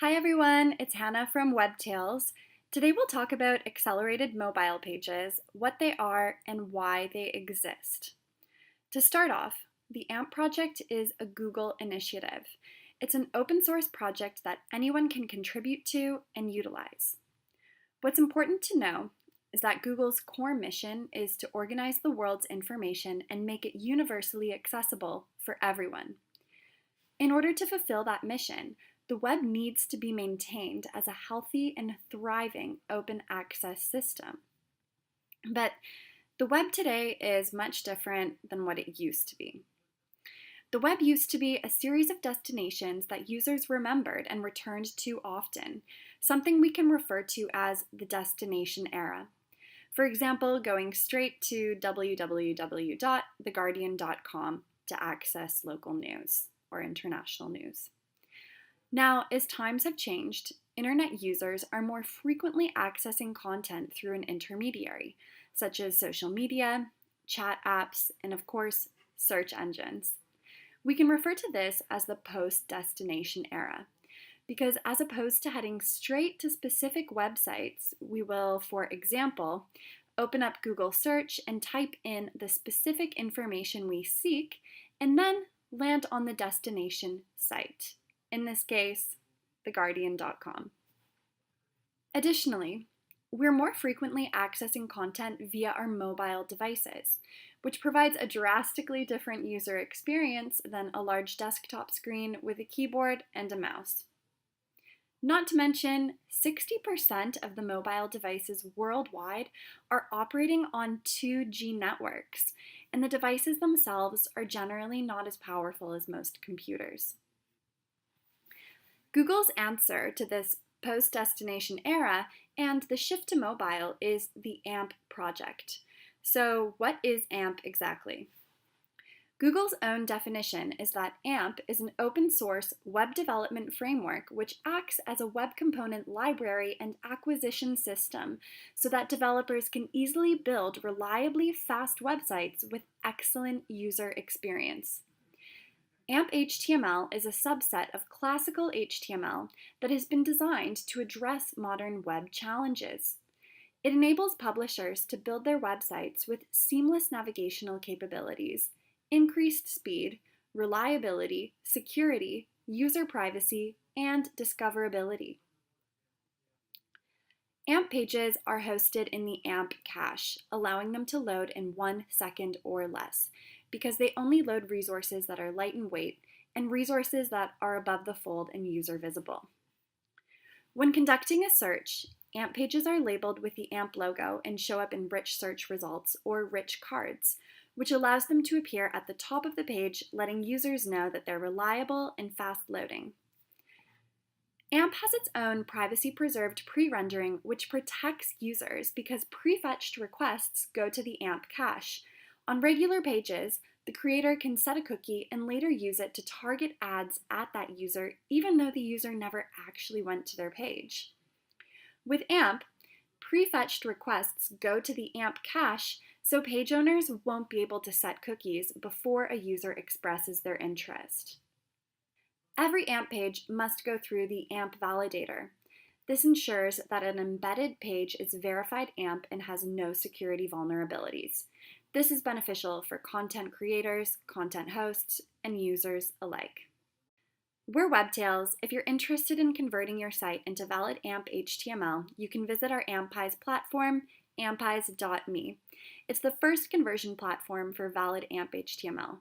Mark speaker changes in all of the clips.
Speaker 1: Hi everyone, it's Hannah from WebTales. Today we'll talk about accelerated mobile pages, what they are, and why they exist. To start off, the AMP project is a Google initiative. It's an open source project that anyone can contribute to and utilize. What's important to know is that Google's core mission is to organize the world's information and make it universally accessible for everyone. In order to fulfill that mission, the web needs to be maintained as a healthy and thriving open access system. But the web today is much different than what it used to be. The web used to be a series of destinations that users remembered and returned to often, something we can refer to as the destination era. For example, going straight to www.theguardian.com to access local news or international news. Now, as times have changed, internet users are more frequently accessing content through an intermediary, such as social media, chat apps, and of course, search engines. We can refer to this as the post-destination era, because as opposed to heading straight to specific websites, we will, for example, open up Google search and type in the specific information we seek, and then land on the destination site. In this case, theguardian.com. Additionally, we're more frequently accessing content via our mobile devices, which provides a drastically different user experience than a large desktop screen with a keyboard and a mouse. Not to mention, 60% of the mobile devices worldwide are operating on 2G networks, and the devices themselves are generally not as powerful as most computers. Google's answer to this post-destination era and the shift to mobile is the AMP project. So what is AMP exactly? Google's own definition is that AMP is an open source web development framework which acts as a web component library and acquisition system so that developers can easily build reliably fast websites with excellent user experience. AMP HTML is a subset of classical HTML that has been designed to address modern web challenges. It enables publishers to build their websites with seamless navigational capabilities, increased speed, reliability, security, user privacy, and discoverability. AMP pages are hosted in the AMP cache, allowing them to load in 1 second or less, because they only load resources that are light in weight and resources that are above the fold and user visible. When conducting a search, AMP pages are labeled with the AMP logo and show up in rich search results or rich cards, which allows them to appear at the top of the page, letting users know that they're reliable and fast loading. AMP has its own privacy-preserved pre-rendering which protects users because prefetched requests go to the AMP cache. On regular pages, the creator can set a cookie and later use it to target ads at that user even though the user never actually went to their page. With AMP, prefetched requests go to the AMP cache so page owners won't be able to set cookies before a user expresses their interest. Every AMP page must go through the AMP validator. This ensures that an embedded page is verified AMP and has no security vulnerabilities. This is beneficial for content creators, content hosts, and users alike. We're WebTales. If you're interested in converting your site into valid AMP HTML, you can visit our AMPIze platform, ampize.me. It's the first conversion platform for valid AMP HTML.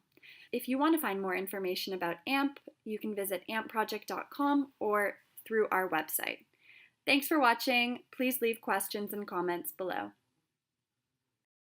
Speaker 1: If you want to find more information about AMP, you can visit ampproject.com or through our website. Thanks for watching. Please leave questions and comments below.